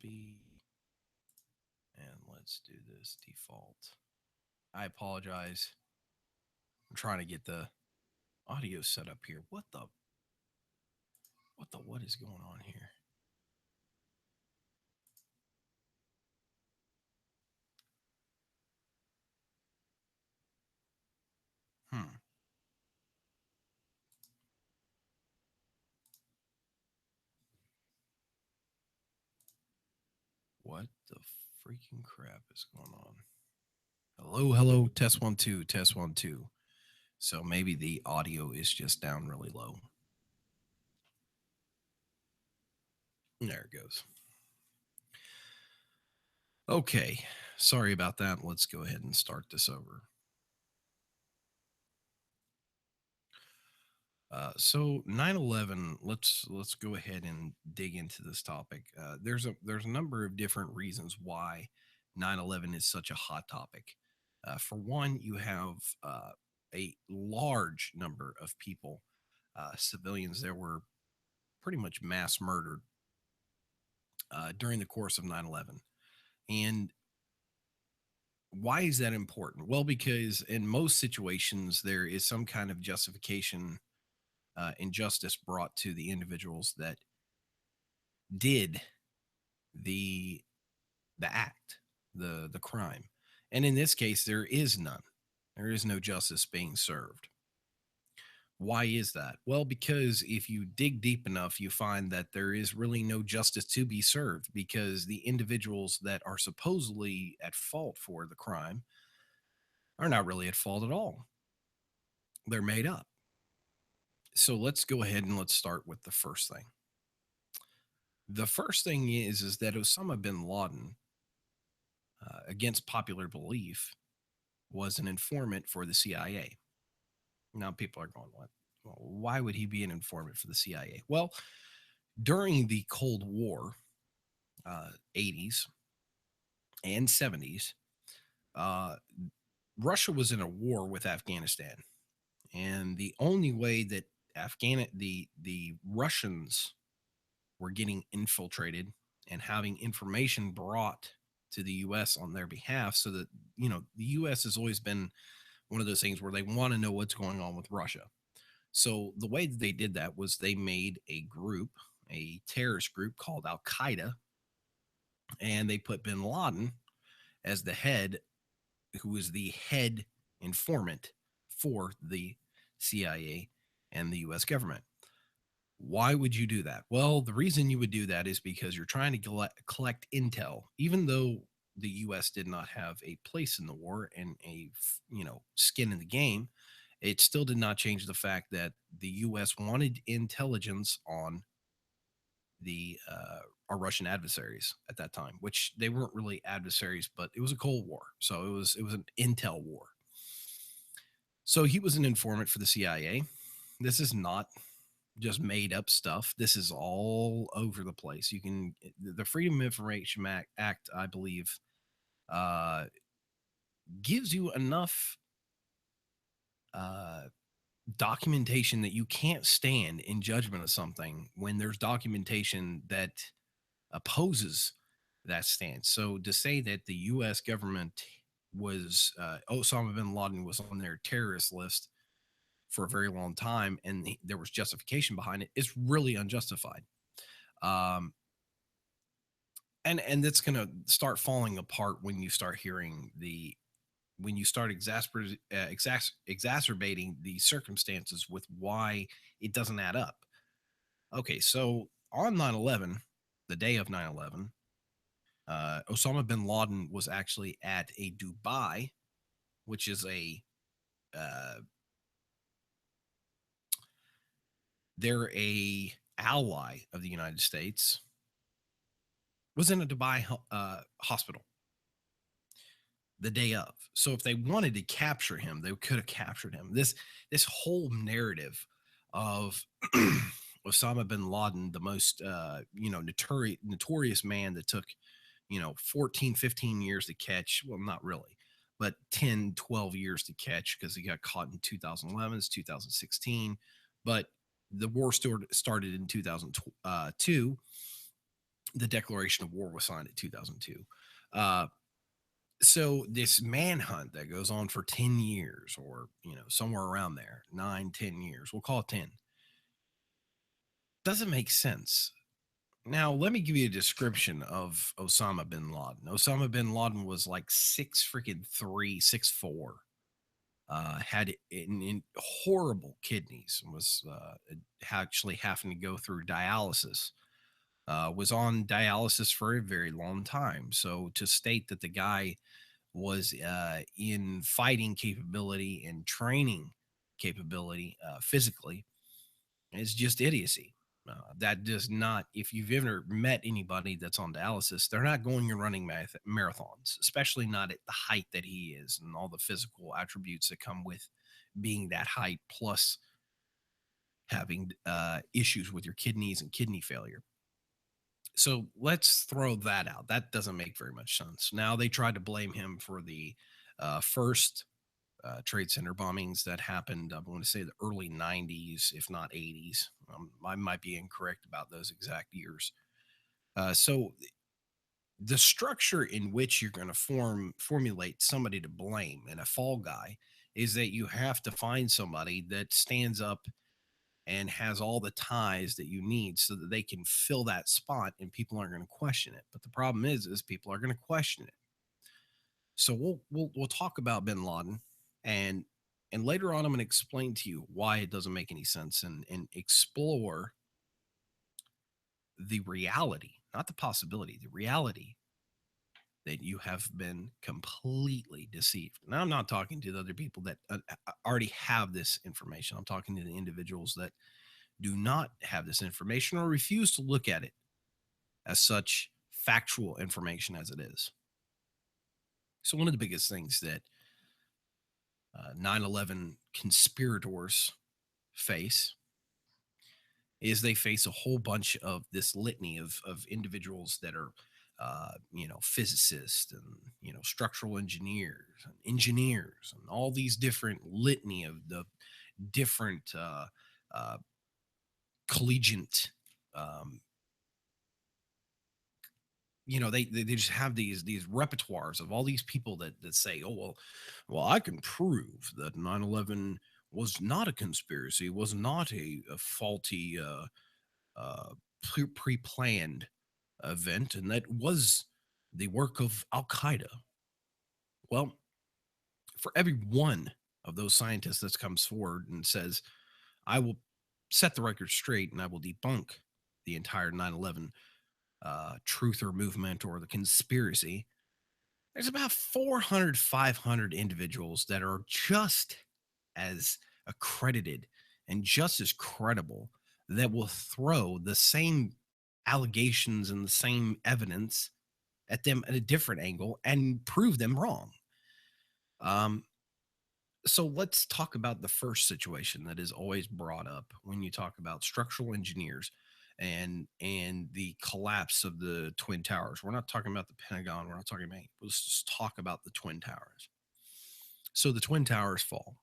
be, and let's do this default. I apologize. I'm trying to get the audio set up here. What is going on here? Hmm. What the freaking crap is going on? Hello. Test one, two, test one, two. So maybe the audio is just down really low. There it goes. Okay. Sorry about that. Let's go ahead and start this over. So 9/11. Let's go ahead and dig into this topic. There's a number of different reasons why 9/11 is such a hot topic. For one, you have a large number of people, civilians that were pretty much mass murdered during the course of 9/11. And why is that important? Well, because in most situations there is some kind of justification, injustice brought to the individuals that did the the act, the crime. And in this case, there is none. There is no justice being served. Why is that? Well, because if you dig deep enough, you find that there is really no justice to be served because the individuals that are supposedly at fault for the crime are not really at fault at all. They're made up. So let's go ahead and let's start with the first thing. The first thing is that Osama bin Laden, against popular belief, was an informant for the CIA. Now people are going, what? Well, why would he be an informant for the CIA? Well, during the Cold War, 80s and 70s, uh, Russia was in a war with Afghanistan, and the only way that the Russians were getting infiltrated and having information brought to the U.S. on their behalf, so that the U.S. has always been one of those things where they want to know what's going on with Russia. So the way that they did that was they made a terrorist group called Al Qaeda, and they put bin Laden as the head, who was the head informant for the CIA and the US government. Why would you do that? Well, the reason you would do that is because you're trying to collect intel, even though the US did not have a place in the war and skin in the game. It still did not change the fact that the US wanted intelligence on the our Russian adversaries at that time, which they weren't really adversaries, but it was a Cold War, so it was an intel war. So he was an informant for the CIA. This is not just made up stuff. This is all over the place. You can the Freedom of Information Act, I believe, uh, gives you enough uh, documentation that you can't stand in judgment of something when there's documentation that opposes that stance. So to say that the U.S. government was Osama bin Laden was on their terrorist list for a very long time, and there was justification behind it, is really unjustified. Um, and that's going to start falling apart when you start hearing when you start exacerbating the circumstances with why it doesn't add up. Okay, so on 9/11, the day of 9/11, Osama bin Laden was actually at a Dubai, which is uh, they're a ally of the United States, was in a Dubai hospital the day of. So if they wanted to capture him, they could have captured him. This whole narrative of Osama bin Laden, the most notorious man that took 14, 15 years to catch. Well, not really, but 10, 12 years to catch because he got caught in 2011, 2016. But the war started in 2002. The declaration of war was signed in 2002. Uh, so this manhunt that goes on for 10 years, or somewhere around there, 9, 10 years, we'll call it 10, doesn't make sense. Now let me give you a description of Osama bin Laden. Osama bin Laden was like 6 freaking 3, 6'4", had in horrible kidneys, and was actually having to go through dialysis. Was on dialysis for a very long time. So to state that the guy was in fighting capability and training capability physically is just idiocy. That does not, if you've ever met anybody that's on dialysis, they're not going and running marathons, especially not at the height that he is and all the physical attributes that come with being that height, plus having issues with your kidneys and kidney failure. So let's throw that out. That doesn't make very much sense. Now they tried to blame him for the first trade center bombings that happened. I want to say the early 90s, if not 80s. I might be incorrect about those exact years. So the structure in which you're going to formulate somebody to blame and a fall guy is that you have to find somebody that stands up and has all the ties that you need so that they can fill that spot and people aren't going to question it. But the problem is people are going to question it. So we'll talk about bin Laden, and later on I'm going to explain to you why it doesn't make any sense, and explore the reality, not the possibility, the reality that you have been completely deceived. Now I'm not talking to the other people that already have this information. I'm talking to the individuals that do not have this information or refuse to look at it as such factual information as it is. So, one of the biggest things that 9/11 conspirators face is they face a whole bunch of this litany of individuals that are, physicists and, structural engineers, and all these different litany of the different uh, collegiate um, they just have these repertoires of all these people that say, oh, well, I can prove that 9/11 was not a conspiracy, was not a faulty pre-planned event, and that was the work of Al-Qaeda. Well, for every one of those scientists that comes forward and says, I will set the record straight and I will debunk the entire 9/11 truther movement or the conspiracy, there's about 400, 500 individuals that are just as accredited and just as credible that will throw the same allegations and the same evidence at them at a different angle and prove them wrong. Um, so let's talk about the first situation that is always brought up when you talk about structural engineers and the collapse of the twin towers. We're not talking about the Pentagon. We're not talking about. Let's just talk about the twin towers. So the twin towers fall,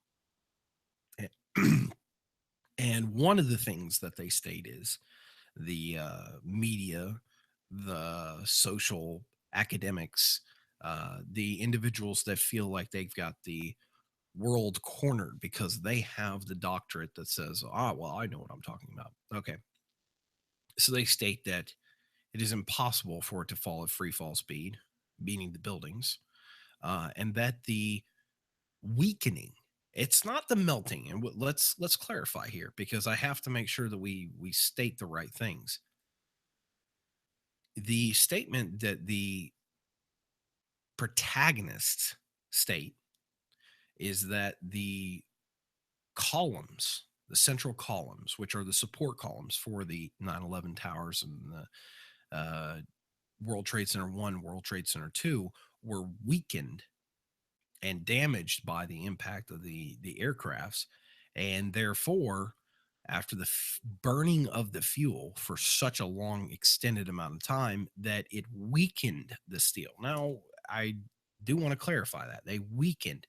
and and one of the things that they state is the media, the social academics, the individuals that feel like they've got the world cornered because they have the doctorate that says, well, I know what I'm talking about. Okay. So they state that it is impossible for it to fall at free fall speed, meaning the buildings, and that the weakening, it's not the melting. And let's clarify here because I have to make sure that we state the right things. The statement that the protagonists state is that the columns, the central columns, which are the support columns for the 9/11 towers and the World Trade Center 1, World Trade Center 2, were weakened and damaged by the impact of the aircrafts. And therefore, after the burning of the fuel for such a long, extended amount of time, that it weakened the steel. Now, I do want to clarify that they weakened,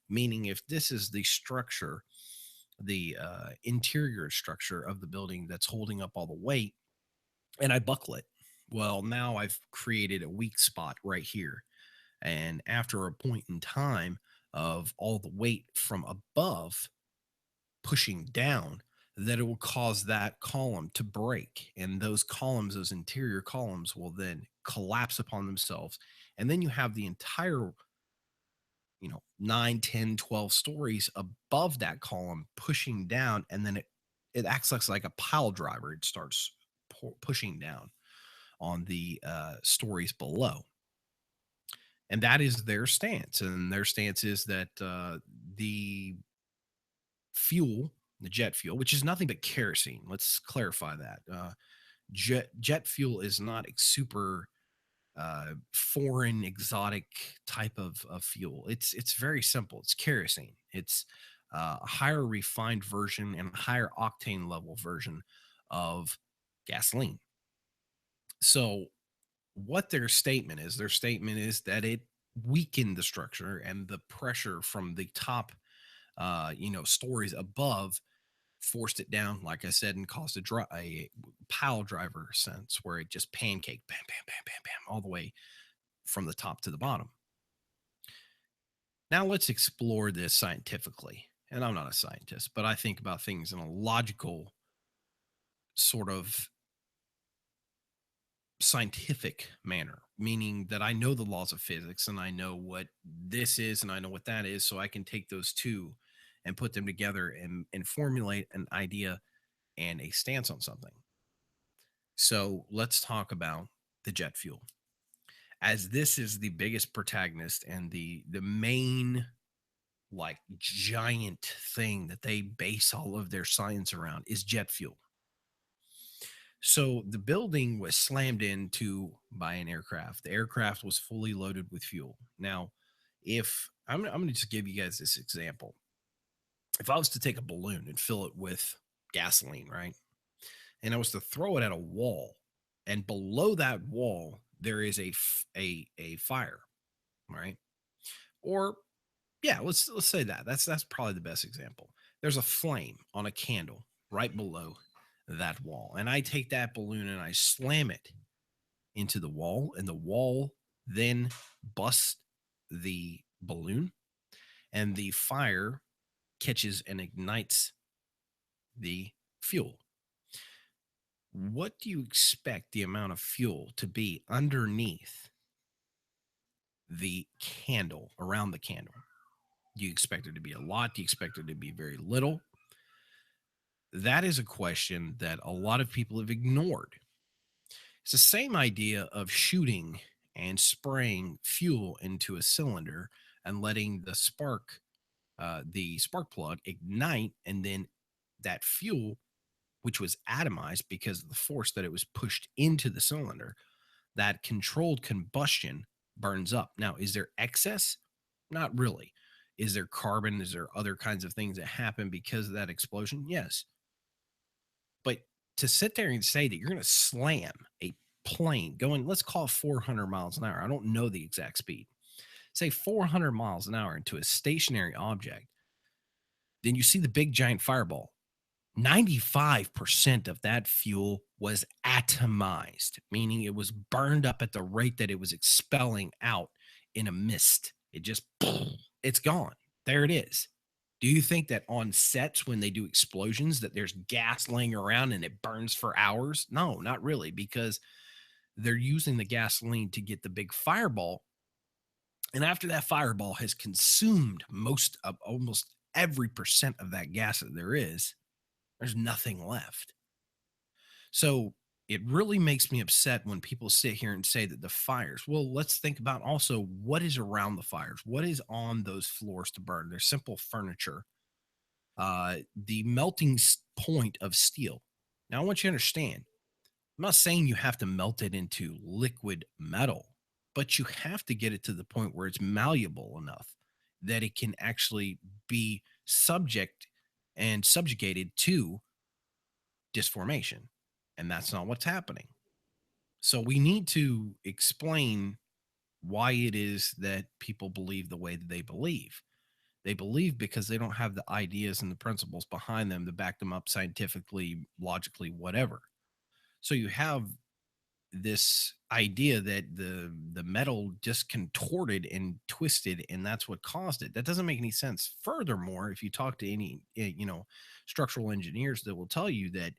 meaning if this is the structure, the interior structure of the building that's holding up all the weight, and I buckle it. Well, now I've created a weak spot right here. And after a point in time of all the weight from above pushing down, that it will cause that column to break. And those columns, those interior columns, will then collapse upon themselves. And then you have the entire, 9, 10, 12 stories above that column pushing down. And then it acts like a pile driver. It starts pushing down on the stories below. And that is their stance. And their stance is that the fuel, the jet fuel, which is nothing but kerosene. Let's clarify that. Jet fuel is not a super foreign, exotic type of fuel. It's very simple. It's kerosene. It's a higher refined version and a higher octane level version of gasoline. So what their statement is that it weakened the structure and the pressure from the top stories above forced it down, like I said, and caused a pile driver sense where it just pancaked, bam, bam, bam, bam, bam, all the way from the top to the bottom. Now let's explore this scientifically. And I'm not a scientist, but I think about things in a logical sort of scientific manner, meaning that I know the laws of physics and I know what this is and I know what that is. So I can take those two and put them together and formulate an idea and a stance on something. So let's talk about the jet fuel, as this is the biggest protagonist and the main like giant thing that they base all of their science around is jet fuel. So the building was slammed into by an aircraft. The aircraft was fully loaded with fuel. Now, if I'm going to just give you guys this example. If I was to take a balloon and fill it with gasoline, right? And I was to throw it at a wall, and below that wall there is a fire, right? Or yeah, let's say that. That's probably the best example. There's a flame on a candle right below that wall. And I take that balloon and I slam it into the wall, and the wall then busts the balloon, and the fire catches and ignites the fuel. What do you expect the amount of fuel to be underneath the candle, around the candle? Do you expect it to be a lot? Do you expect it to be very little? That is a question that a lot of people have ignored. It's the same idea of shooting and spraying fuel into a cylinder and letting the spark plug ignite, and then that fuel, which was atomized because of the force that it was pushed into the cylinder, that controlled combustion burns up. Now, is there excess? Not really. Is there carbon? Is there other kinds of things that happen because of that explosion? Yes. But to sit there and say that you're going to slam a plane going, let's call it 400 miles an hour. I don't know the exact speed. Say 400 miles an hour into a stationary object. Then you see the big giant fireball. 95% of that fuel was atomized, meaning it was burned up at the rate that it was expelling out in a mist. It just, it's gone. There it is. Do you think that on sets when they do explosions that there's gas laying around and it burns for hours? No, not really, because they're using the gasoline to get the big fireball. And after that fireball has consumed most of almost every percent of that gas that there is, there's nothing left. So it really makes me upset when people sit here and say that the fires, well, let's think about also what is around the fires, what is on those floors to burn. They're simple furniture, the point of steel. Now, I want you to understand, I'm not saying you have to melt it into liquid metal, but you have to get it to the point where it's malleable enough that it can actually be subjugated to disformation. And that's not what's happening. So we need to explain why it is that people believe the way that they believe. They believe because they don't have the ideas and the principles behind them to back them up scientifically, logically, whatever. So you have this idea that the metal just contorted and twisted, and that's what caused it. That doesn't make any sense. Furthermore, if you talk to any structural engineers, that will tell you that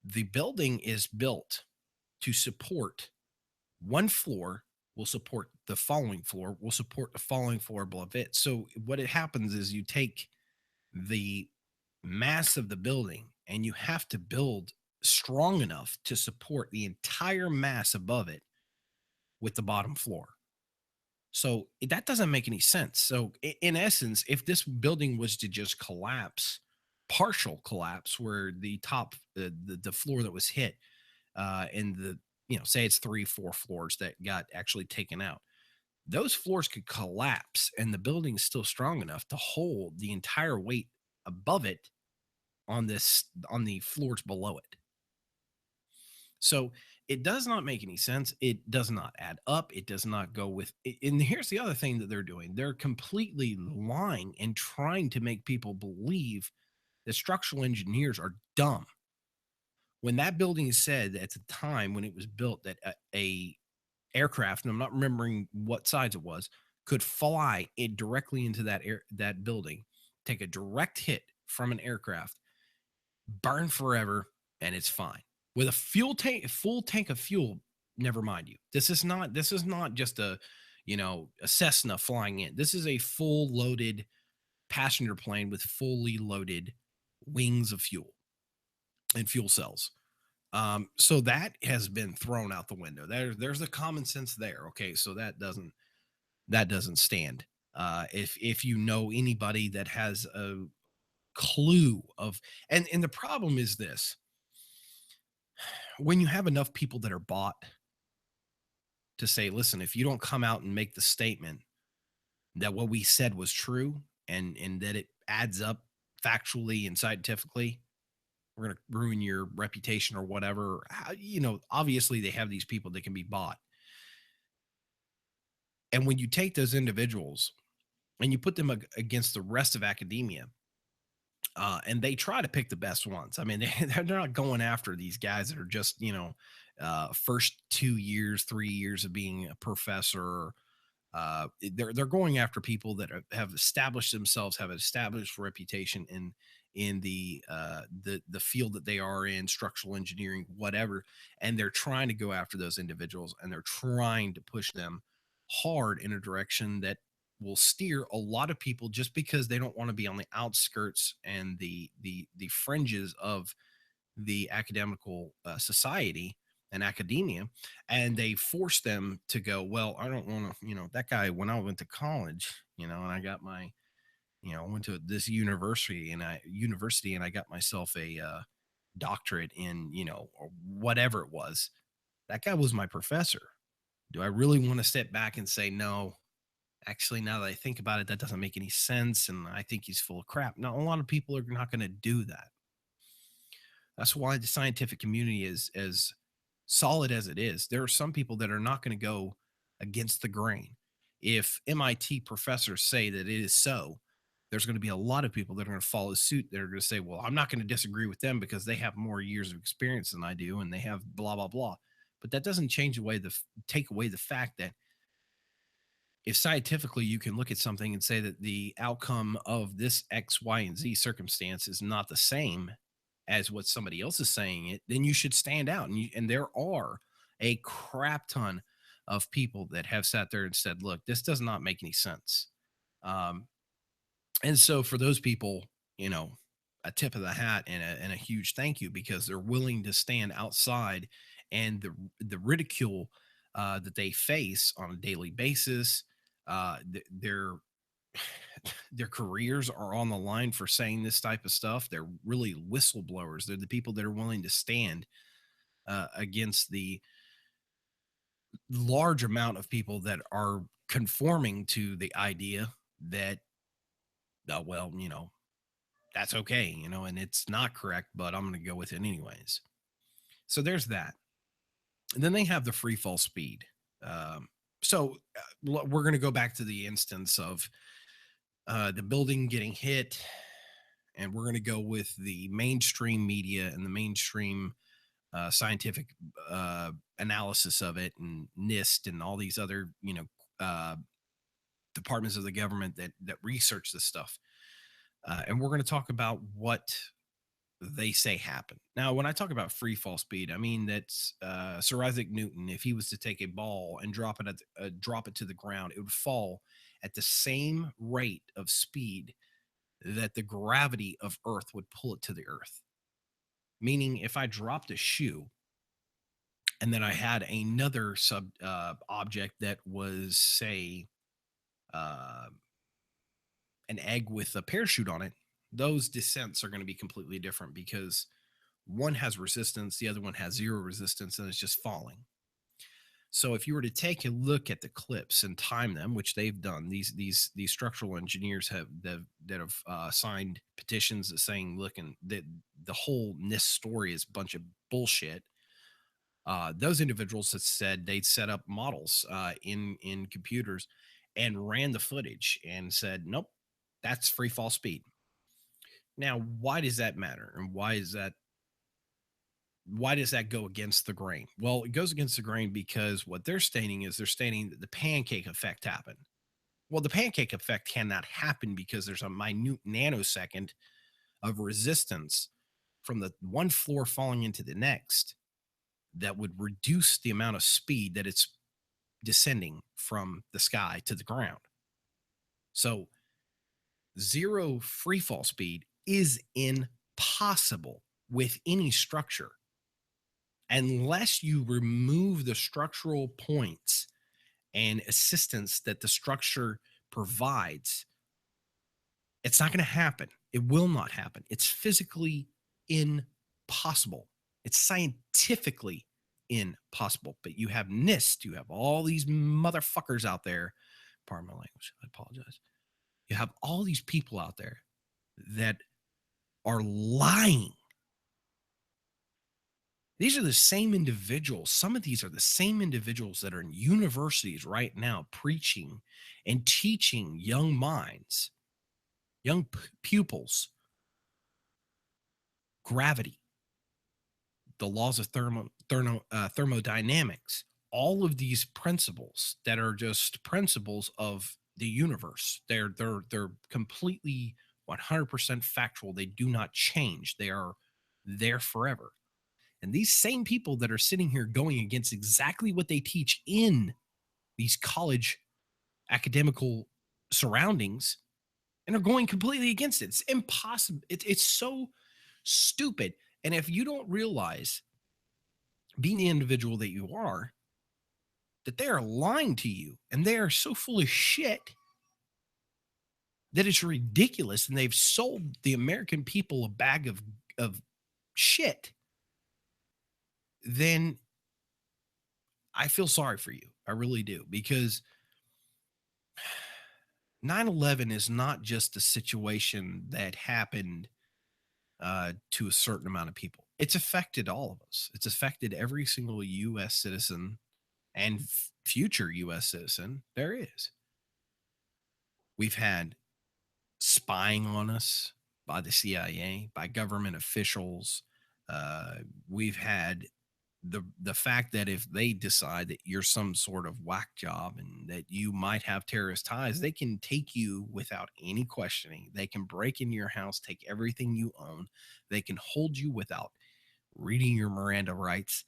the building is built to support one floor, will support the following floor, will support the following floor above it. So what it happens is you take the mass of the building and you have to build strong enough to support the entire mass above it with the bottom floor. So that doesn't make any sense. So in essence, if this building was to just collapse, partial collapse, where the top, the floor that was hit, and the say it's 3 4 floors that got actually taken out, those floors could collapse and the building's still strong enough to hold the entire weight above it on the floors below it. So it does not make any sense. It does not add up. It does not go with. And here's the other thing that they're doing: they're completely lying and trying to make people believe that structural engineers are dumb. When that building said at the time when it was built that a aircraft, and I'm not remembering what size it was, could fly it directly into that building, take a direct hit from an aircraft, burn forever, and it's fine. With a full tank of fuel, never mind you. This is not just a Cessna flying in. This is a full loaded passenger plane with fully loaded wings of fuel and fuel cells. So that has been thrown out the window. There's the common sense there. Okay, so that doesn't stand. If you know anybody that has a clue of, and the problem is this: when you have enough people that are bought to say, listen, if you don't come out and make the statement that what we said was true, and that it adds up factually and scientifically, we're going to ruin your reputation or whatever. Obviously they have these people that can be bought. And when you take those individuals and you put them against the rest of academia, and they try to pick the best ones. I mean, they're not going after these guys that are just, first 2 years, 3 years of being a professor. They're going after people that have established themselves, have an established reputation in the field that they are in, structural engineering, whatever, and they're trying to go after those individuals, and they're trying to push them hard in a direction that will steer a lot of people, just because they don't want to be on the outskirts and the fringes of the academical society and academia, and they force them to go, well, I don't want to, that guy, when I went to college, and I got my, I went to this university and I got myself a doctorate in, or whatever it was. That guy was my professor. Do I really want to step back and say, no, actually, now that I think about it, that doesn't make any sense, and I think he's full of crap? Now, a lot of people are not going to do that. That's why the scientific community is as solid as it is. There are some people that are not going to go against the grain. If MIT professors say that it is so, there's going to be a lot of people that are going to follow suit. They're going to say, well, I'm not going to disagree with them because they have more years of experience than I do and they have blah, blah, blah. But that doesn't take away the fact that if scientifically you can look at something and say that the outcome of this X, Y, and Z circumstance is not the same as what somebody else is saying it, then you should stand out. And there are a crap ton of people that have sat there and said, look, this does not make any sense. Um, and so for those people, a tip of the hat and a huge thank you, because they're willing to stand outside, and the ridicule that they face on a daily basis, their their careers are on the line for saying this type of stuff. They're really whistleblowers. They're the people that are willing to stand against the large amount of people that are conforming to the idea that, well, that's okay, and it's not correct, but I'm going to go with it anyways. So there's that. And then they have the free fall speed. We're going to go back to the instance of the building getting hit, and we're going to go with the mainstream media and the mainstream scientific analysis of it, and NIST and all these other uh, departments of the government that research this stuff. And we're going to talk about what they say happened. Now, when I talk about free fall speed, I mean that's Sir Isaac Newton. If he was to take a ball and drop it to the ground, it would fall at the same rate of speed that the gravity of Earth would pull it to the Earth. Meaning, if I dropped a shoe and then I had another sub object that was, say, uh, an egg with a parachute on it, those descents are going to be completely different because one has resistance, the other one has zero resistance, and it's just falling. So if you were to take a look at the clips and time them, which they've done, these structural engineers have signed petitions that saying, look, and the whole NIST story is a bunch of bullshit. Those individuals had said they'd set up models in computers and ran the footage and said, nope, that's free fall speed. Now, why does that matter, and why does that go against the grain? Well, it goes against the grain because what they're stating is they're stating that the pancake effect happened. Well, the pancake effect cannot happen because there's a minute nanosecond of resistance from the one floor falling into the next that would reduce the amount of speed that it's descending from the sky to the ground. So, zero free fall speed is impossible with any structure unless you remove the structural points and assistance that the structure provides. It's not going to happen. It will not happen. It's physically impossible. It's scientifically impossible. But you have NIST, you have all these motherfuckers out there. Pardon my language. I apologize. You have all these people out there that are lying. These are the same individuals. Some of these are the same individuals that are in universities right now preaching and teaching young minds, young pupils, gravity, the laws of thermodynamics, all of these principles that are just principles of the universe. They're completely 100% factual. They do not change. They are there forever. And these same people that are sitting here going against exactly what they teach in these college academical surroundings and are going completely against it. It's impossible. It's so stupid. And if you don't realize, being the individual that you are, that they are lying to you and they are so full of shit that it's ridiculous, and they've sold the American people a bag of shit, then I feel sorry for you. I really do, because 9/11 is not just a situation that happened to a certain amount of people. It's affected all of us. It's affected every single U.S. citizen and future U.S. citizen there is. We've had spying on us by the CIA, by government officials. Uh, we've had the fact that if they decide that you're some sort of whack job and that you might have terrorist ties, they can take you without any questioning. They can break into your house, take everything you own. They can hold you without reading your Miranda rights.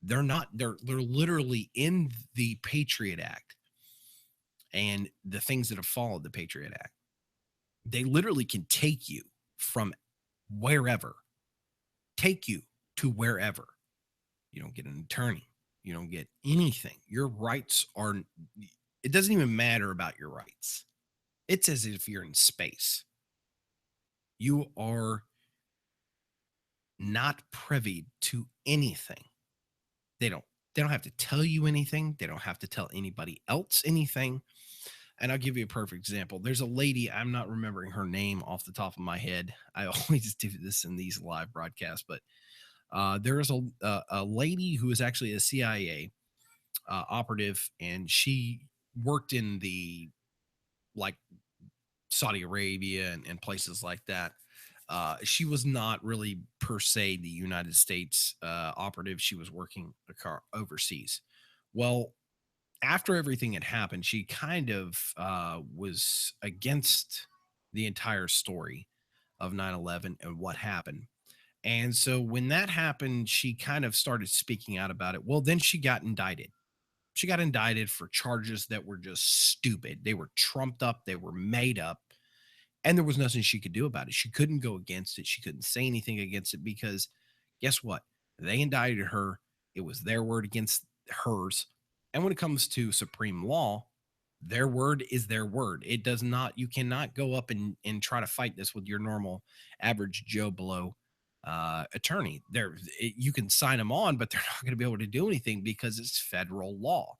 They're literally in the Patriot Act and the things that have followed the Patriot Act. They literally can take you from wherever, take you to wherever. You don't get an attorney. You don't get anything. Your rights are, it doesn't even matter about your rights. It's as if you're in space. You are not privy to anything. They don't have to tell you anything. They don't have to tell anybody else anything. And I'll give you a perfect example. There's a lady, I'm not remembering her name off the top of my head. I always do this in these live broadcasts, but there is a lady who is actually a CIA operative, and she worked in the, like, Saudi Arabia and places like that. She was not really per se the United States operative. She was working a car overseas. Well, after everything had happened, she kind of was against the entire story of 9/11 and what happened. And so when that happened, she kind of started speaking out about it. Well, then she got indicted. She got indicted for charges that were just stupid. They were trumped up, they were made up, and there was nothing she could do about it. She couldn't go against it. She couldn't say anything against it because guess what? They indicted her. It was their word against hers. And when it comes to supreme law, their word is their word. It does not, you cannot go up and try to fight this with your normal average Joe Blow attorney. You can sign them on, but they're not going to be able to do anything because it's federal law.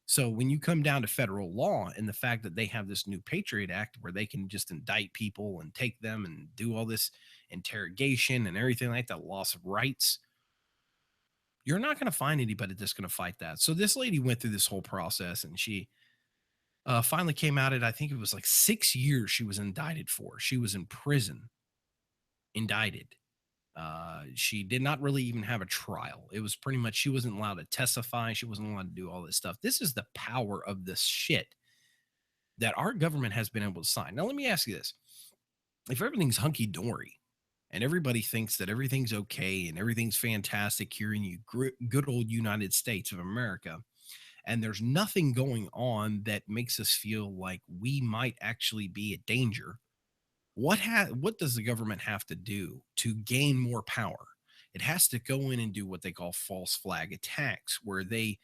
So when you come down to federal law and the fact that they have this new Patriot Act where they can just indict people and take them and do all this interrogation and everything like that, loss of rights, you're not going to find anybody that's going to fight that. So this lady went through this whole process and she finally came out at, I think it was like 6 years she was indicted for. She was in prison, indicted. She did not really even have a trial. It was pretty much she wasn't allowed to testify. She wasn't allowed to do all this stuff. This is the power of this shit that our government has been able to sign. Now, let me ask you this. If everything's hunky dory and everybody thinks that everything's okay and everything's fantastic here in you good old United States of America, and there's nothing going on that makes us feel like we might actually be a danger, what does the government have to do to gain more power? It has to go in and do what they call false flag attacks, where they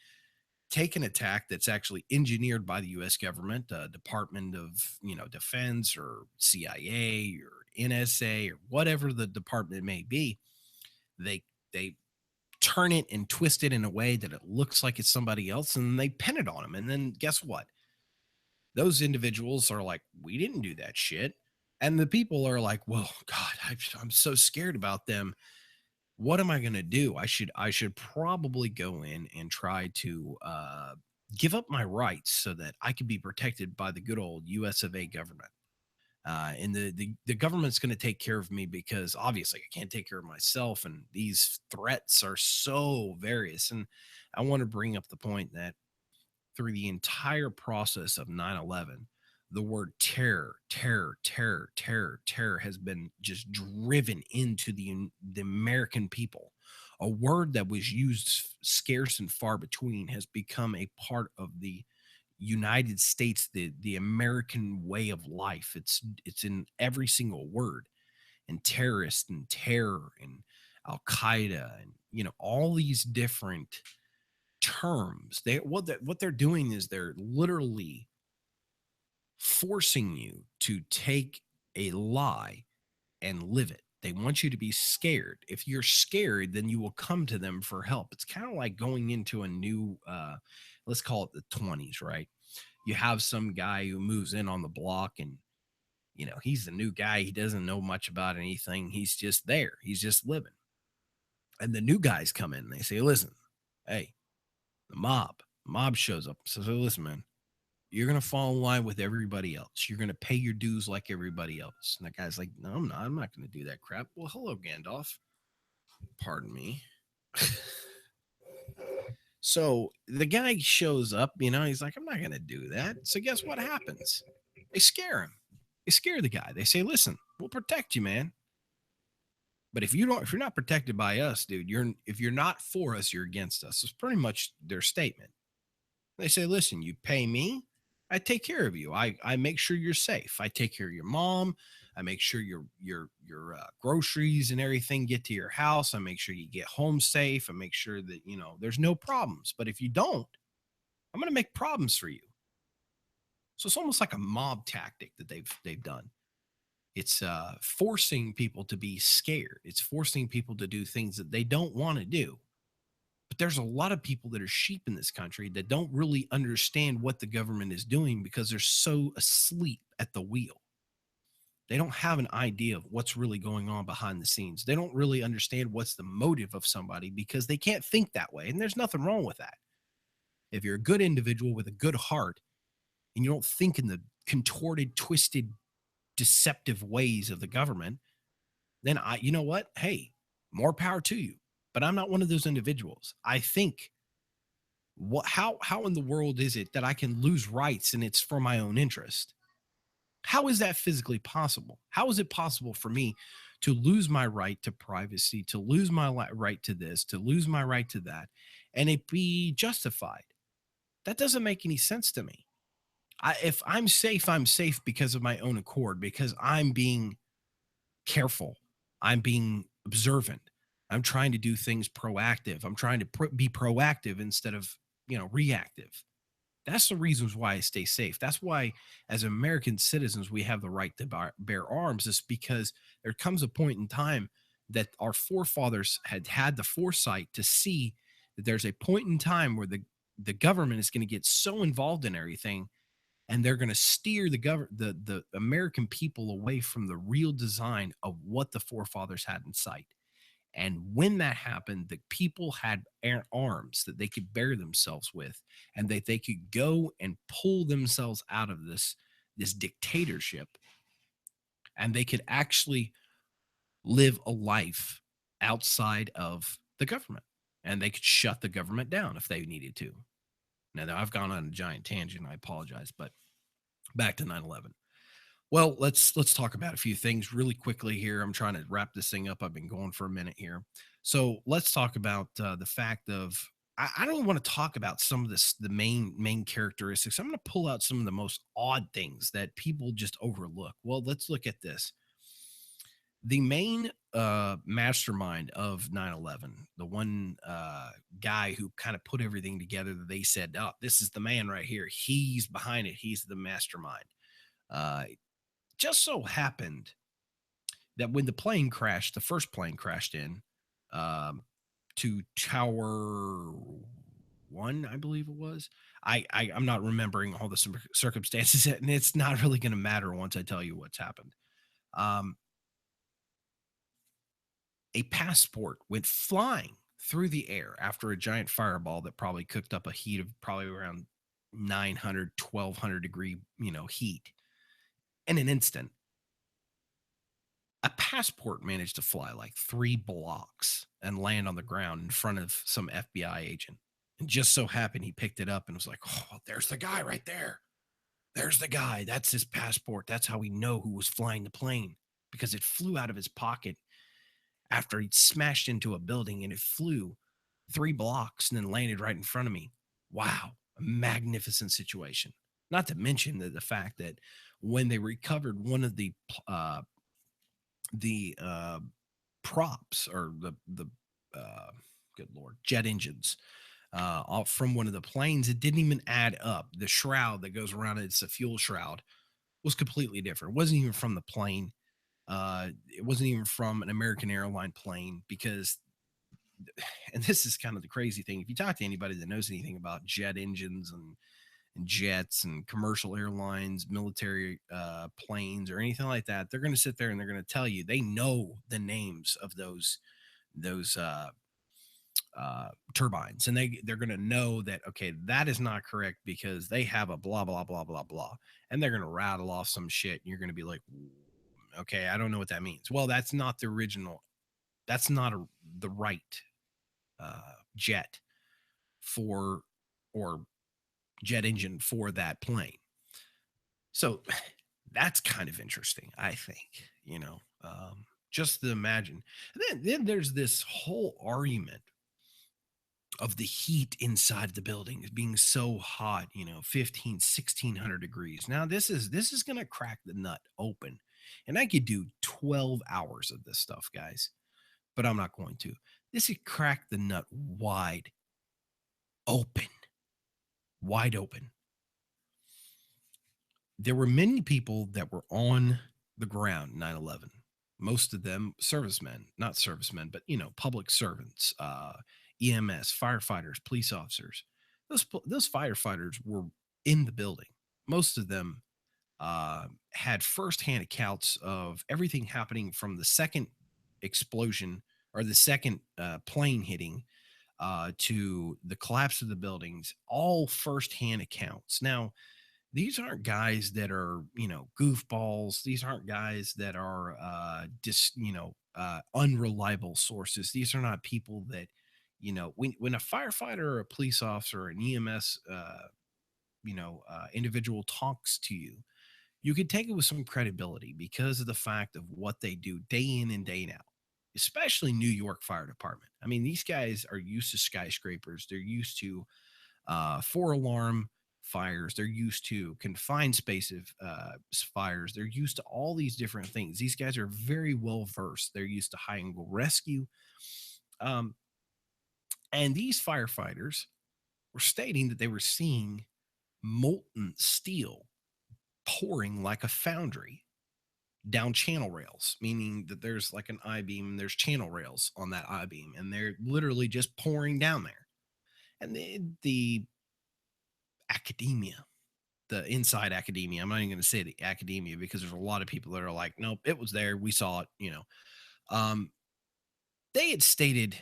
take an attack that's actually engineered by the U.S. government, Department of Defense or CIA or NSA or whatever the department may be. They turn it and twist it in a way that it looks like it's somebody else, and then they pin it on them. And then guess what? Those individuals are like, we didn't do that shit. And the people are like, well, God, I'm so scared about them. What am I going to do? I should probably go in and try to give up my rights so that I can be protected by the good old US of A government. And the government's going to take care of me because obviously I can't take care of myself. And these threats are so various. And I want to bring up the point that through the entire process of 9/11, the word terror, terror, terror, terror, terror has been just driven into the American people. A word that was used scarce and far between has become a part of the United States, the American way of life. It's in every single word. And terrorist and terror and Al Qaeda and all these different terms. What they're doing is they're literally forcing you to take a lie and live it. They want you to be scared. If you're scared, then you will come to them for help. It's kind of like going into a new let's call it the 20s, right? You have some guy who moves in on the block and he's the new guy. He doesn't know much about anything. He's just there. He's just living. And the new guys come in and they say, listen, hey, the mob shows up. So listen, man, you're going to fall in line with everybody else. You're going to pay your dues like everybody else. And that guy's like, no, I'm not. I'm not going to do that crap. Well, hello, Gandalf. Pardon me. So the guy shows up, he's like, I'm not going to do that. So guess what happens? They scare him. They scare the guy. They say, listen, we'll protect you, man. But if you're not protected by us, dude, if you're not for us, you're against us. It's pretty much their statement. They say, listen, you pay me, I take care of you. I make sure you're safe. I take care of your mom. I make sure your groceries and everything get to your house. I make sure you get home safe. I make sure that there's no problems. But if you don't, I'm going to make problems for you. So it's almost like a mob tactic that they've done. It's forcing people to be scared. It's forcing people to do things that they don't want to do. But there's a lot of people that are sheep in this country that don't really understand what the government is doing because they're so asleep at the wheel. They don't have an idea of what's really going on behind the scenes. They don't really understand what's the motive of somebody because they can't think that way. And there's nothing wrong with that. If you're a good individual with a good heart and you don't think in the contorted, twisted, deceptive ways of the government, then you know what? Hey, more power to you. But I'm not one of those individuals. I think, how in the world is it that I can lose rights and it's for my own interest? How is that physically possible? How is it possible for me to lose my right to privacy, to lose my right to this, to lose my right to that, and it be justified? That doesn't make any sense to me. If I'm safe because of my own accord, because I'm being careful, I'm being observant, I'm trying to do things proactive, I'm trying to be proactive instead of reactive. That's the reasons why I stay safe. That's why, as American citizens, we have the right to bear arms. Is because there comes a point in time that our forefathers had the foresight to see that there's a point in time where the government is going to get so involved in everything, and they're going to steer the American people away from the real design of what the forefathers had in sight. And when that happened, the people had arms that they could bear themselves with, and that they could go and pull themselves out of this dictatorship, and they could actually live a life outside of the government, and they could shut the government down if they needed to. Now I've gone on a giant tangent. I apologize, but back to 9/11. Well, let's talk about a few things really quickly here. I'm trying to wrap this thing up. I've been going for a minute here. So let's talk about the fact of, I don't want to talk about some of the main characteristics. I'm going to pull out some of the most odd things that people just overlook. Well, let's look at this. The main mastermind of 9/11, the one guy who kind of put everything together, that they said, oh, this is the man right here. He's behind it. He's the mastermind. Uh, just so happened that when the plane crashed, the first plane crashed in um, to Tower One, I believe it was. I'm not remembering all the circumstances, and it's not really going to matter once I tell you what's happened. Um, a passport went flying through the air after a giant fireball that probably cooked up a heat of probably around 900, 1200 degree, heat in an instant. A passport managed to fly like 3 blocks and land on the ground in front of some FBI agent. And just so happened he picked it up and was like, oh, there's the guy right there. There's the guy. That's his passport. That's how we know who was flying the plane, because it flew out of his pocket after he'd smashed into a building, and it flew 3 blocks and then landed right in front of me. Wow. A magnificent situation. Not to mention the fact that when they recovered one of uh, the props, or the uh, good lord, jet engines off from one of the planes, it didn't even add up. The shroud that goes around it, it's a fuel shroud, was completely different. It wasn't even from the plane. It wasn't even from an American airline plane, because, and this is kind of the crazy thing, if you talk to anybody that knows anything about jet engines and jets and commercial airlines, military planes, or anything like that, they're going to sit there and they're going to tell you they know the names of those turbines, and they're going to know that, okay, that is not correct because they have a blah blah blah blah blah, and they're going to rattle off some shit, and you're going to be like, okay, I don't know what that means. Well, that's not the original. That's not the right jet for, or jet engine for that plane. So that's kind of interesting, I think, just to imagine. And then there's this whole argument of the heat inside the building being so hot, 15, 1600 degrees. Now this is going to crack the nut open. And I could do 12 hours of this stuff, guys, but I'm not going to. This could crack the nut open, wide open. There were many people that were on the ground 9/11. Most of them servicemen, not servicemen, but public servants, EMS, firefighters, police officers. Those firefighters were in the building. Most of them had firsthand accounts of everything happening from the second explosion, or the second plane hitting, to the collapse of the buildings, all firsthand accounts. Now, these aren't guys that are, goofballs. These aren't guys that are unreliable sources. These are not people that, when a firefighter or a police officer or an EMS individual talks to you, you could take it with some credibility because of the fact of what they do day in and day out, especially New York Fire Department. I mean, these guys are used to skyscrapers. They're used to four alarm fires. They're used to confined space of fires. They're used to all these different things. These guys are very well versed. They're used to high angle rescue. Um, and these firefighters were stating that they were seeing molten steel pouring like a foundry down channel rails, meaning that there's like an I beam and there's channel rails on that I beam, and they're literally just pouring down there. And the academia, the inside academia, I'm not even going to say the academia because there's a lot of people that are like, nope, it was there. We saw it. Um, they had stated,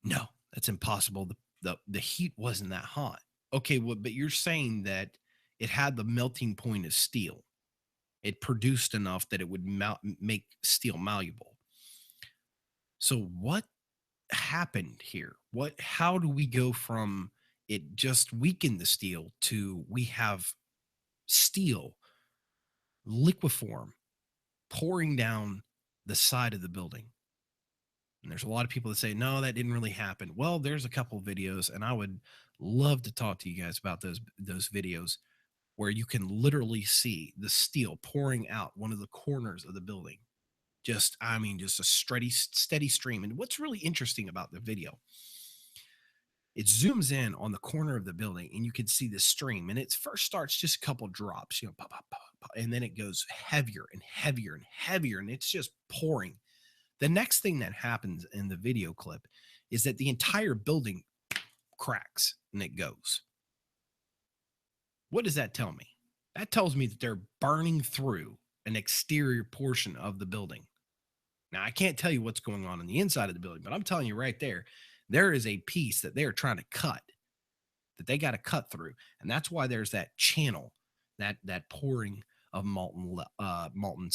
no, that's impossible. The heat wasn't that hot. Okay, well, but you're saying that it had the melting point of steel. It produced enough that it would make steel malleable. So what happened here? How do we go from it just weakened the steel to we have steel liqueform pouring down the side of the building? And there's a lot of people that say, no, that didn't really happen. Well, there's a couple videos, and I would love to talk to you guys about those videos where you can literally see the steel pouring out one of the corners of the building. Just a steady stream. And what's really interesting about the video, it zooms in on the corner of the building and you can see the stream. And it first starts just a couple drops, pop, pop, pop, pop, and then it goes heavier and heavier and heavier, and it's just pouring. The next thing that happens in the video clip is that the entire building cracks and it goes. What does that tell me? That tells me that they're burning through an exterior portion of the building. Now, I can't tell you what's going on the inside of the building, but I'm telling you right there, there is a piece that they're trying to cut, that they got to cut through. And that's why there's that channel, that pouring of molten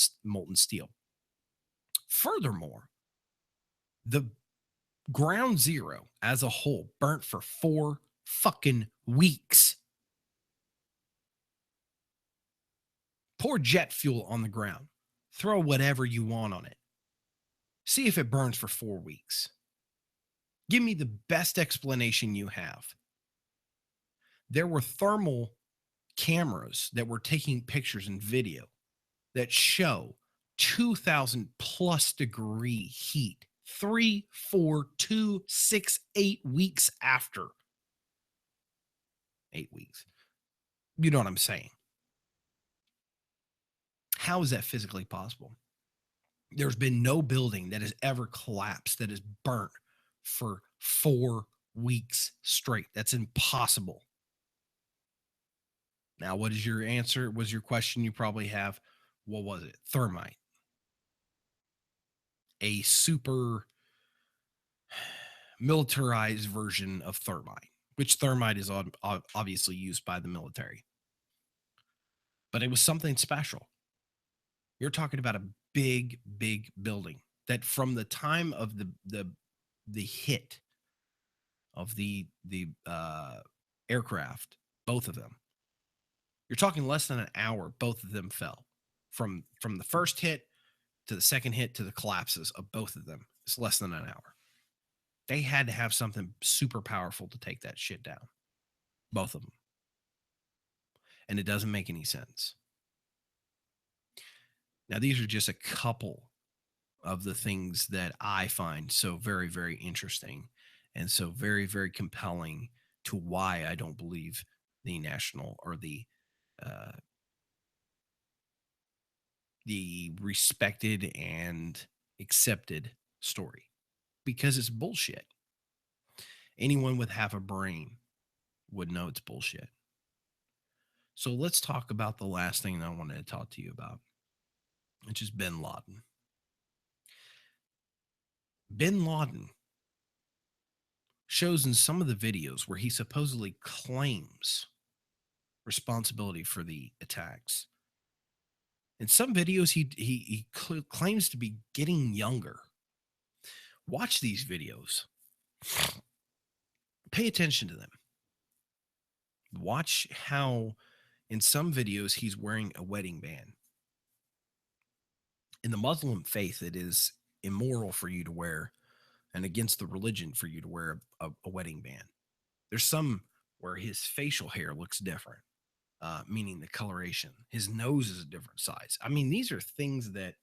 steel. Furthermore, the ground zero as a whole burnt for 4 fucking weeks. Pour jet fuel on the ground. Throw whatever you want on it. See if it burns for 4 weeks. Give me the best explanation you have. There were thermal cameras that were taking pictures and video that show 2,000 plus degree heat 3, 4, 2, 6, 8 weeks after. 8 weeks. You know what I'm saying? How is that physically possible? There's been no building that has ever collapsed that is burnt for 4 weeks straight. That's impossible. Now, what is your answer? Was your question you probably have? What was it? Thermite. A super militarized version of thermite, which thermite is obviously used by the military. But it was something special. You're talking about a big, big building that from the time of the hit of the aircraft, both of them, you're talking less than an hour. Both of them fell from the first hit to the second hit to the collapses of both of them. It's less than an hour. They had to have something super powerful to take that shit down. Both of them. And it doesn't make any sense. Now, these are just a couple of the things that I find so very, very interesting and so very, very compelling to why I don't believe the national or uh, the respected and accepted story, because it's bullshit. Anyone with half a brain would know it's bullshit. So let's talk about the last thing that I wanted to talk to you about, which is bin Laden. Bin Laden shows in some of the videos where he supposedly claims responsibility for the attacks. In some videos, he claims to be getting younger. Watch these videos. Pay attention to them. Watch how, in some videos, he's wearing a wedding band. In the Muslim faith, it is immoral for you to wear and against the religion for you to wear a wedding band. There's some where his facial hair looks different, meaning the coloration. His nose is a different size. I mean, these are things that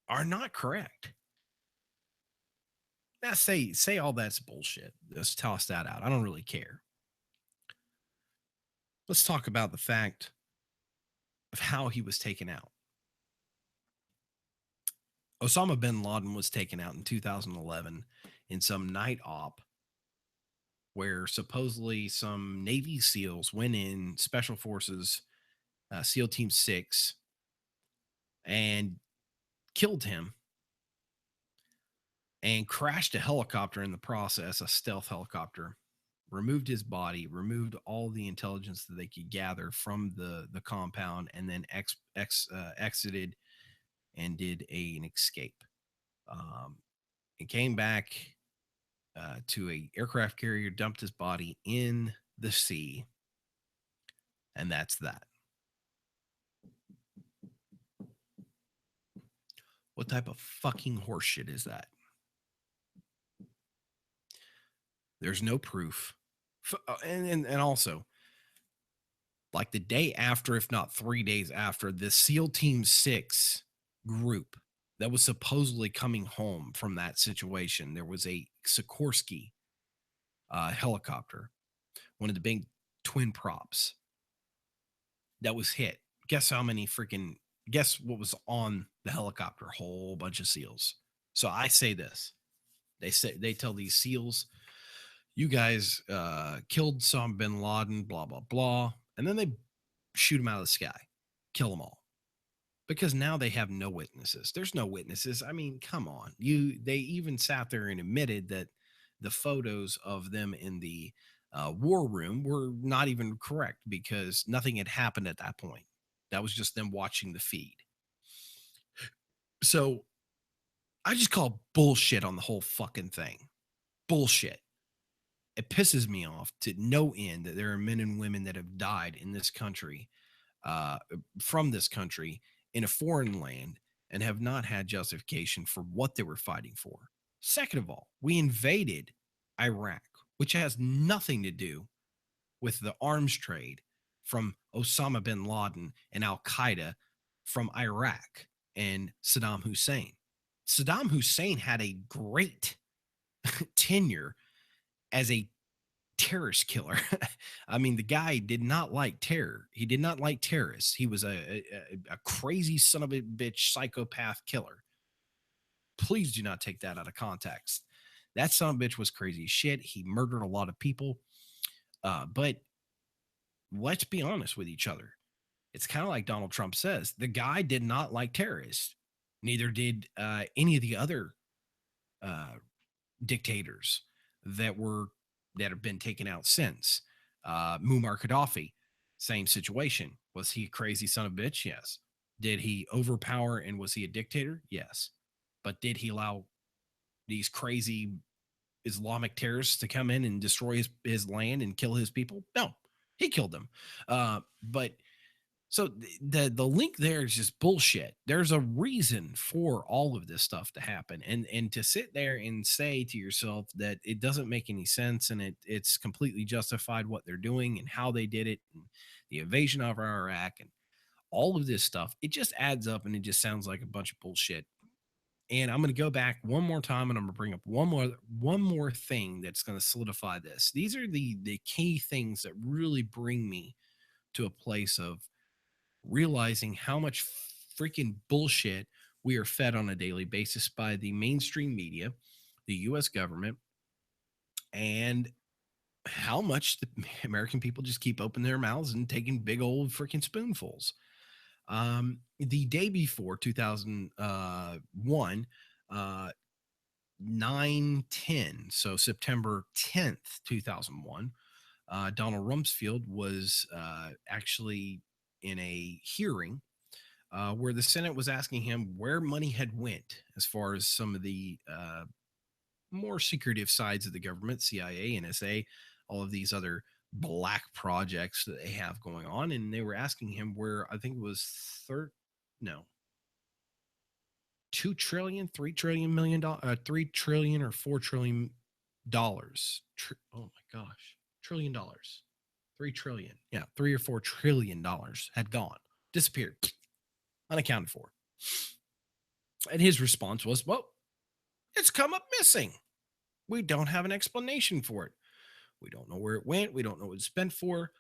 are not correct. Now, say all that's bullshit. Let's toss that out. I don't really care. Let's talk about the fact of how he was taken out. Osama bin Laden was taken out in 2011 in some night op where supposedly some Navy SEALs went in, Special Forces, SEAL Team 6, and killed him and crashed a helicopter in the process, a stealth helicopter, removed his body, removed all the intelligence that they could gather from the compound, and then exited and did an escape. And came back to a aircraft carrier, dumped his body in the sea, and that's that. What type of fucking horseshit is that? There's no proof. And also, like the day after, if not 3 days after, the SEAL Team 6 group that was supposedly coming home from that situation, there was a Sikorsky helicopter, one of the big twin props that was hit. Guess what was on the helicopter? A whole bunch of SEALs. So I say this. They tell these SEALs, you guys killed Osama bin Laden, blah, blah, blah. And then they shoot him out of the sky, kill them all. Because now they have no witnesses. There's no witnesses. I mean, come on. They even sat there and admitted that the photos of them in the war room were not even correct because nothing had happened at that point. That was just them watching the feed. So I just call bullshit on the whole fucking thing. Bullshit. It pisses me off to no end that there are men and women that have died in this country, from this country, in a foreign land, and have not had justification for what they were fighting for. Second of all, we invaded Iraq, which has nothing to do with the arms trade from Osama bin Laden and Al Qaeda from Iraq and Saddam Hussein. Saddam Hussein had a great tenure as a terrorist killer. I mean, the guy did not like terror. He did not like terrorists. He was a crazy son of a bitch psychopath killer. Please do not take that out of context. That son of a bitch was crazy as shit. He murdered a lot of people. But let's be honest with each other. It's kind of like Donald Trump says. The guy did not like terrorists. Neither did any of the other dictators that have been taken out since. Muammar Gaddafi, same situation. Was he a crazy son of a bitch? Yes. Did he overpower and was he a dictator? Yes. But did he allow these crazy Islamic terrorists to come in and destroy his land and kill his people? No, he killed them. But so the link there is just bullshit. There's a reason for all of this stuff to happen, and to sit there and say to yourself that it doesn't make any sense and it's completely justified what they're doing and how they did it, and the invasion of Iraq and all of this stuff, it just adds up and it just sounds like a bunch of bullshit. And I'm going to go back one more time and I'm going to bring up one more thing that's going to solidify this. These are the key things that really bring me to a place of realizing how much freaking bullshit we are fed on a daily basis by the mainstream media, the US government, and how much the American people just keep opening their mouths and taking big old freaking spoonfuls. The day before 2001, 9/10, so September 10th, 2001, Donald Rumsfeld was actually in a hearing where the Senate was asking him where money had went as far as some of the more secretive sides of the government, CIA, NSA, all of these other black projects that they have going on. And they were asking him where I think it was no, 2 trillion, 3 trillion million dollars, 3 trillion or $4 trillion. Oh my gosh, $1 trillion, 3 trillion. Yeah, $3 or $4 trillion had gone, disappeared, unaccounted for. And his response was, well, it's come up missing. We don't have an explanation for it. We don't know where it went. We don't know what it was spent for.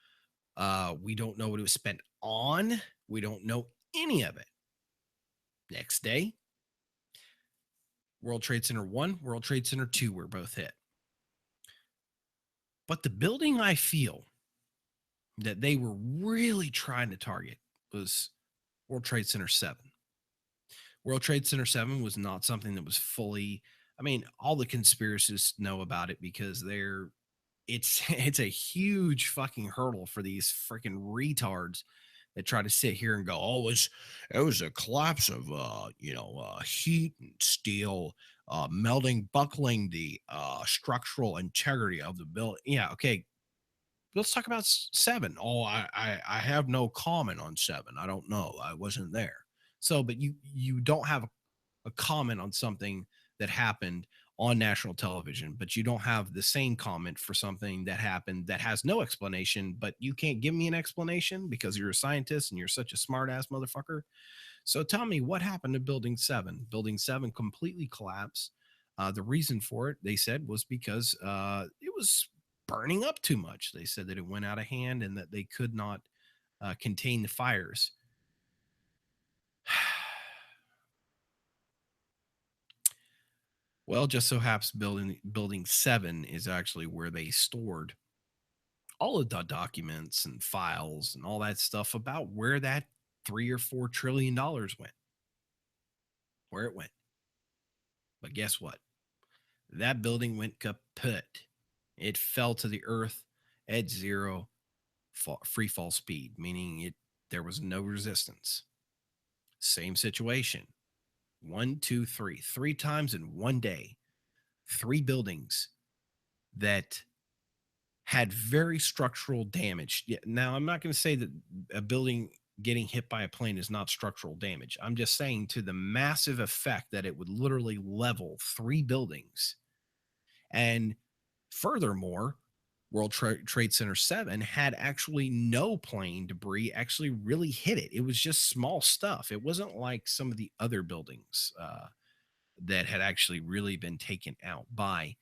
We don't know what it was spent on. We don't know any of it. Next day, World Trade Center 1, World Trade Center 2 were both hit. But the building I feel that they were really trying to target was World Trade Center 7. World Trade Center 7 was not something that was fully, I mean, all the conspiracists know about it because it's a huge fucking hurdle for these freaking retards that try to sit here and go, oh, it was a collapse of heat and steel melting, buckling the structural integrity of the building. Yeah, okay. Let's talk about 7. Oh, I have no comment on 7. I don't know. I wasn't there. So, but you don't have a comment on something that happened on national television, but you don't have the same comment for something that happened that has no explanation, but you can't give me an explanation because you're a scientist and you're such a smart ass motherfucker. So tell me what happened to Building 7. Building 7 completely collapsed. The reason for it, they said, was because it was burning up too much. They said that it went out of hand and that they could not contain the fires. Well, just so happens building 7 is actually where they stored all of the documents and files and all that stuff about where that $3 or $4 trillion went, where it went. But guess what? That building went kaput. It fell to the earth at zero free fall speed, meaning there was no resistance. Same situation. 1, 2, 3, 3 times in one day. 3 buildings that had very structural damage. Yeah, now, I'm not going to say that a building getting hit by a plane is not structural damage. I'm just saying to the massive effect that it would literally level 3 buildings. And furthermore, World Trade Center 7 had actually no plane debris actually really hit it. It was just small stuff. It wasn't like some of the other buildings that had actually really been taken out by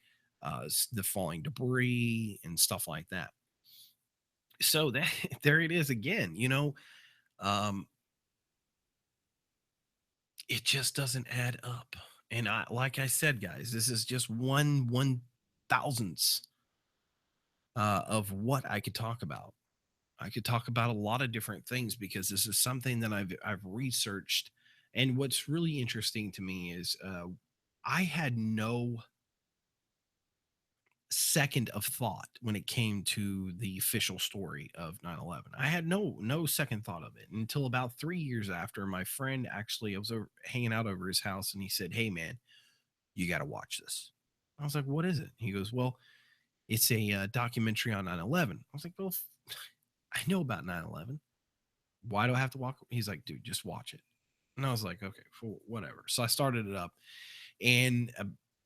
the falling debris and stuff like that. So that there it is again, um, it just doesn't add up. And like I said, guys, this is just one thousandths of what I could talk about. I could talk about a lot of different things because this is something that I've researched. And what's really interesting to me is I had no second of thought when it came to the official story of 9/11. I had no second thought of it until about 3 years after my friend actually I was hanging out over his house and he said, "Hey man, you got to watch this." I was like, "What is it?" He goes, "Well, it's a documentary on 9/11." I was like, "Well, I know about 9/11. Why do I have to walk?" He's like, "Dude, just watch it." And I was like, "Okay, whatever." So I started it up and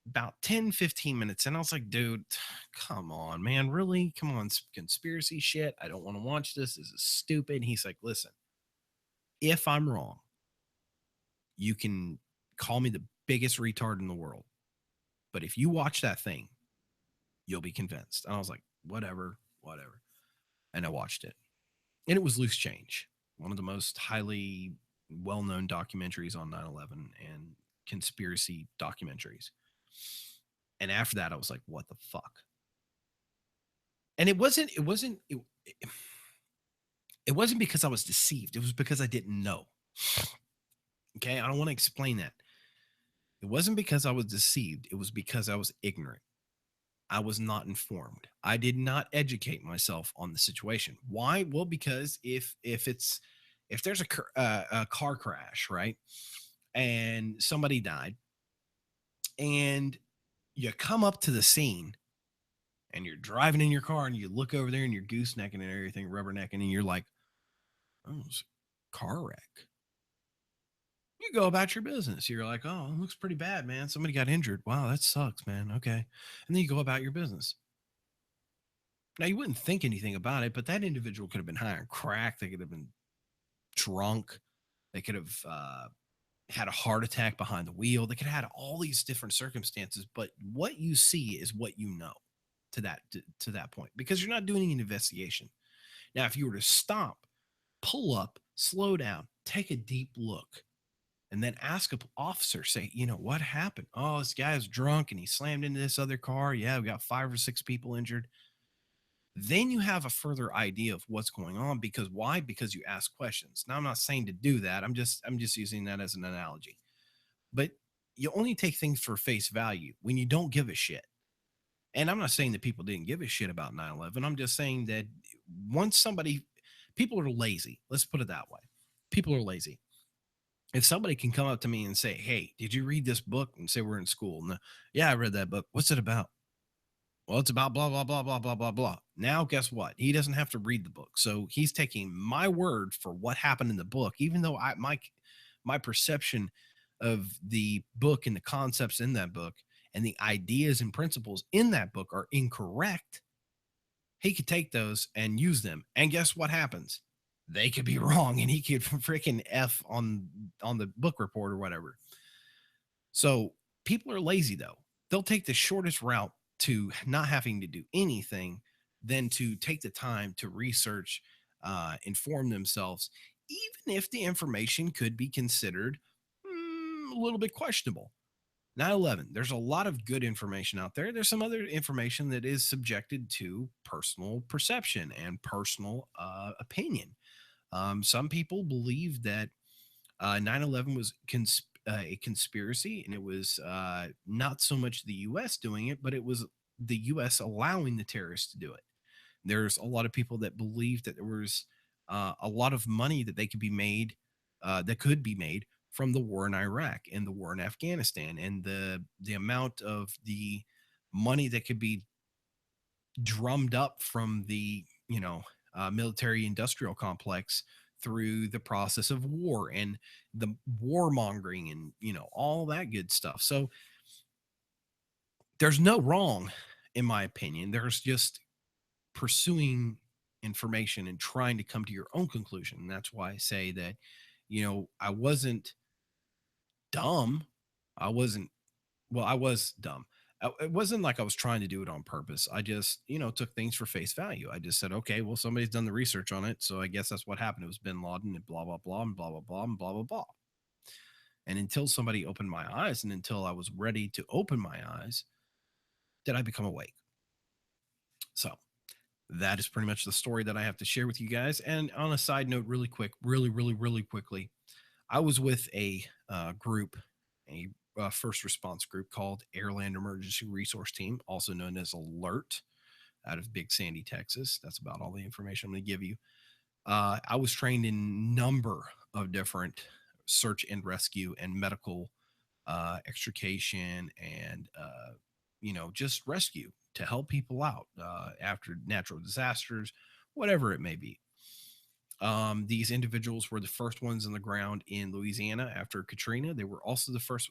about 10, 15 minutes and I was like, dude, come on, man. Really? Come on, conspiracy shit. I don't want to watch this. This is stupid. And he's like, listen, if I'm wrong, you can call me the biggest retard in the world. But if you watch that thing, you'll be convinced. And I was like, whatever, whatever. And I watched it. And it was Loose Change, one of the most highly well known documentaries on 9/11 and conspiracy documentaries. And after that, I was like, what the fuck? And it wasn't because I was deceived. It was because I didn't know. Okay. I don't want to explain that. It wasn't because I was deceived. It was because I was ignorant. I was not informed. I did not educate myself on the situation. Why? Well, because if there's a car crash, right, and somebody died, and you come up to the scene and you're driving in your car and you look over there and you're goosenecking and everything, rubbernecking, and you're like, oh, it's a car wreck. You go about your business. You're like, oh, it looks pretty bad, man. Somebody got injured. Wow, that sucks, man. Okay. And then you go about your business. Now, you wouldn't think anything about it, but that individual could have been high on crack. They could have been drunk. They could have had a heart attack behind the wheel. They could have had all these different circumstances. But what you see is what you know to that point because you're not doing an investigation. Now, if you were to stop, pull up, slow down, take a deep look, and then ask a officer, say, what happened? Oh, this guy was drunk and he slammed into this other car. Yeah, we got 5 or 6 people injured. Then you have a further idea of what's going on because why? Because you ask questions. Now I'm not saying to do that. I'm just using that as an analogy. But you only take things for face value when you don't give a shit. And I'm not saying that people didn't give a shit about 9/11. I'm just saying that once somebody people are lazy. Let's put it that way. People are lazy. If somebody can come up to me and say, "Hey, did you read this book?" and say we're in school, and yeah, I read that book. What's it about? Well, it's about blah blah blah blah blah blah blah. Now, guess what? He doesn't have to read the book, so he's taking my word for what happened in the book, even though my perception of the book and the concepts in that book and the ideas and principles in that book are incorrect. He could take those and use them, and guess what happens? They could be wrong, and he could freaking f on the book report or whatever. So people are lazy though. They'll take the shortest route to not having to do anything than to take the time to research, inform themselves, even if the information could be considered a little bit questionable. 9/11, there's a lot of good information out there. There's some other information that is subjected to personal perception and personal opinion. Some people believe that 9/11 was a conspiracy, and it was not so much the U.S. doing it, but it was the U.S. allowing the terrorists to do it. There's a lot of people that believe that there was a lot of money that they could be made, that could be made from the war in Iraq and the war in Afghanistan, and the amount of the money that could be drummed up from the military industrial complex through the process of war and the warmongering and all that good stuff. So there's no wrong, in my opinion. There's just pursuing information and trying to come to your own conclusion. And that's why I say that I wasn't dumb. I wasn't Well, I was dumb. It wasn't like I was trying to do it on purpose. I just, took things for face value. I just said, okay, well, somebody's done the research on it. So I guess that's what happened. It was bin Laden and blah, blah, blah, and blah, blah, blah, and blah, blah, blah. And until somebody opened my eyes and until I was ready to open my eyes, did I become awake. So that is pretty much the story that I have to share with you guys. And on a side note, really quick, really, really, really quickly, I was with a group, a first response group called Airland Emergency Resource Team, also known as ALERT, out of Big Sandy, Texas. That's about all the information I'm going to give you. I was trained in number of different search and rescue and medical extrication and just rescue to help people out after natural disasters, whatever it may be. These individuals were the first ones on the ground in Louisiana after Katrina. They were also the first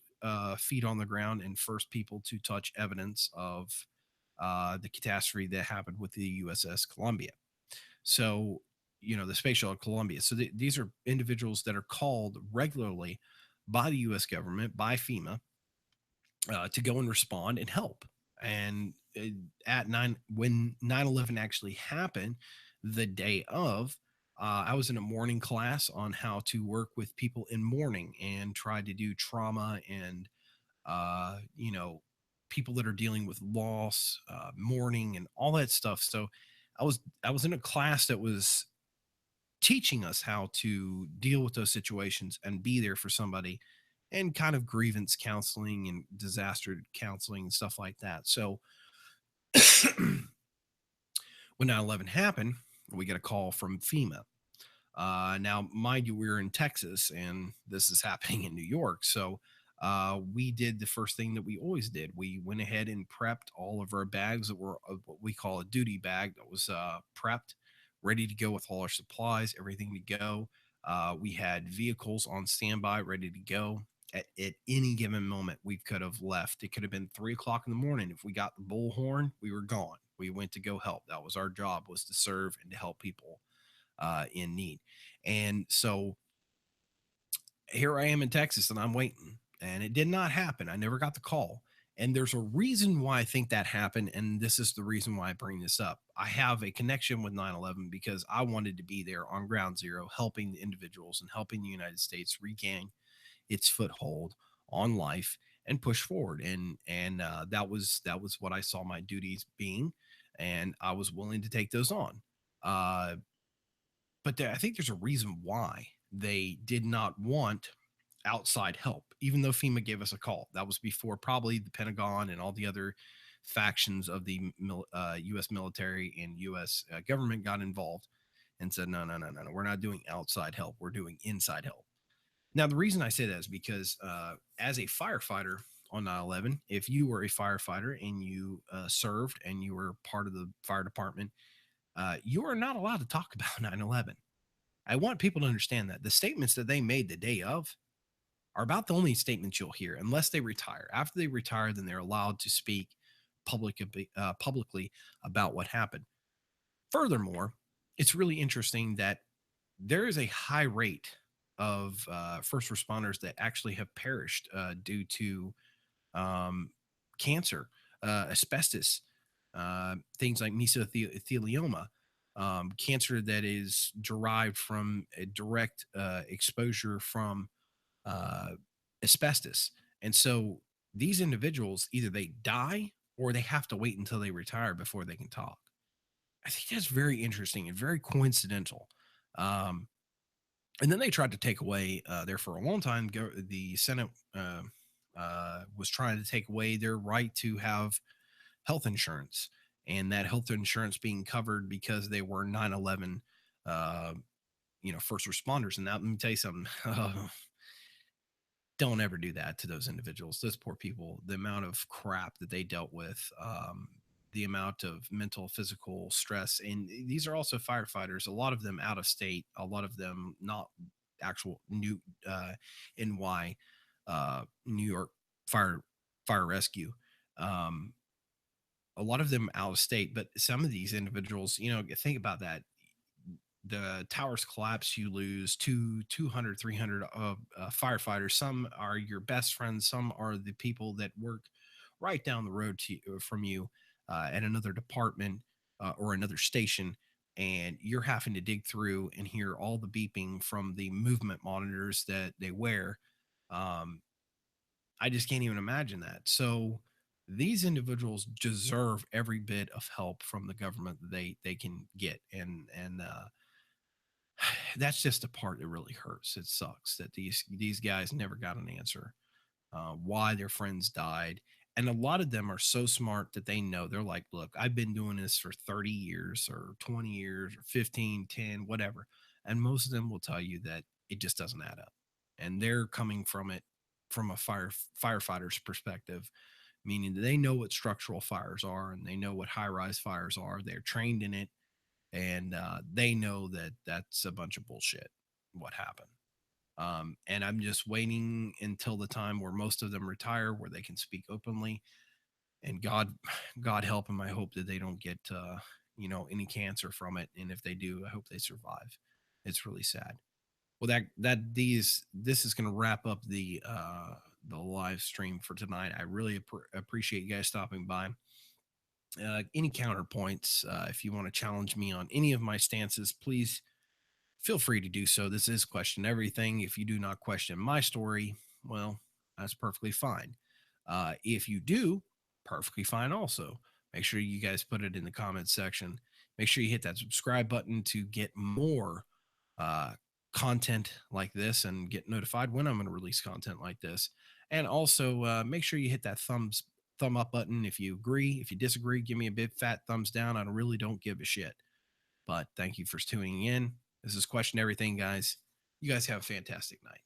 feet on the ground and first people to touch evidence of the catastrophe that happened with the USS Columbia. So, the space shuttle Columbia. So these are individuals that are called regularly by the U.S. government, by FEMA, to go and respond and help. And when 9/11 actually happened, the day of, I was in a morning class on how to work with people in mourning and try to do trauma and uh, you know people that are dealing with loss, mourning, and all that stuff. So I was in a class that was teaching us how to deal with those situations and be there for somebody and kind of grievance counseling and disaster counseling and stuff like that. So When 9/11 happened, we get a call from FEMA. Now, mind you, we're in Texas and this is happening in New York. So we did the first thing that we always did. We went ahead and prepped all of our bags that were what we call a duty bag that was prepped, ready to go with all our supplies, everything to go. We had vehicles on standby, ready to go. At any given moment, we could have left. It could have been 3 o'clock in the morning. If we got the bullhorn, we were gone. We went to go help. That was our job, was to serve and to help people in need. And so here I am in Texas and I'm waiting, and it did not happen. I never got the call. And there's a reason why I think that happened. And this is the reason why I bring this up. I have a connection with 9/11 because I wanted to be there on ground zero, helping the individuals and helping the United States regain its foothold on life and push forward. And that was what I saw my duties being, and I was willing to take those on. Uh, but I think there's a reason why they did not want outside help, even though FEMA gave us a call. That was before probably the Pentagon and all the other factions of the U.S. military and U.S. Government got involved and said, no, no, no, no, no, we're not doing outside help. We're doing inside help. Now, the reason I say that is because as a firefighter on 9/11, if you were a firefighter and you served and you were part of the fire department, you are not allowed to talk about 9/11. I want people to understand that the statements that they made the day of are about the only statements you'll hear, unless they retire. After they retire, then they're allowed to speak publicly about what happened. Furthermore, it's really interesting that there is a high rate of first responders that actually have perished due to um, cancer, asbestos, things like mesothelioma, cancer that is derived from a direct exposure from uh, asbestos. And so these individuals either they die or they have to wait until they retire before they can talk. I think that's very interesting and very coincidental. Um, and then they tried to take away there for a long time. The Senate was trying to take away their right to have health insurance, and that health insurance being covered because they were 9/11, uh, first responders. And that, let me tell you something. Don't ever do that to those individuals, those poor people. The amount of crap that they dealt with, the amount of mental, physical stress. And these are also firefighters, a lot of them out of state, a lot of them not actual new NY, New York fire fire rescue. Um, a lot of them out of state, but some of these individuals, think about that. The towers collapse, you lose 200, 300 firefighters. Some are your best friends, some are the people that work right down the road from you at another department or another station, and you're having to dig through and hear all the beeping from the movement monitors that they wear. um, I just can't even imagine that. So these individuals deserve every bit of help from the government that they can get. And that's just the part that really hurts. It sucks that these guys never got an answer why their friends died. And a lot of them are so smart that they know. They're like, look, I've been doing this for 30 years or 20 years or 15, 10, whatever. And most of them will tell you that it just doesn't add up. And they're coming from it from a firefighter's perspective, meaning that they know what structural fires are and they know what high rise fires are. They're trained in it, and they know that that's a bunch of bullshit. What happened? And I'm just waiting until the time where most of them retire, where they can speak openly. And God help them. I hope that they don't get, any cancer from it. And if they do, I hope they survive. It's really sad. Well, this is going to wrap up the live stream for tonight. I really appreciate you guys stopping by. Any counterpoints, if you want to challenge me on any of my stances, please feel free to do so. This is Question Everything. If you do not question my story, well, that's perfectly fine. If you do, perfectly fine also. Make sure you guys put it in the comments section. Make sure you hit that subscribe button to get more uh, content like this and get notified when I'm going to release content like this. And also make sure you hit that thumbs thumb up button if you agree. If you disagree, give me a big fat thumbs down. I really don't give a shit. But thank you for tuning in. This is Question Everything, guys. You guys have a fantastic night.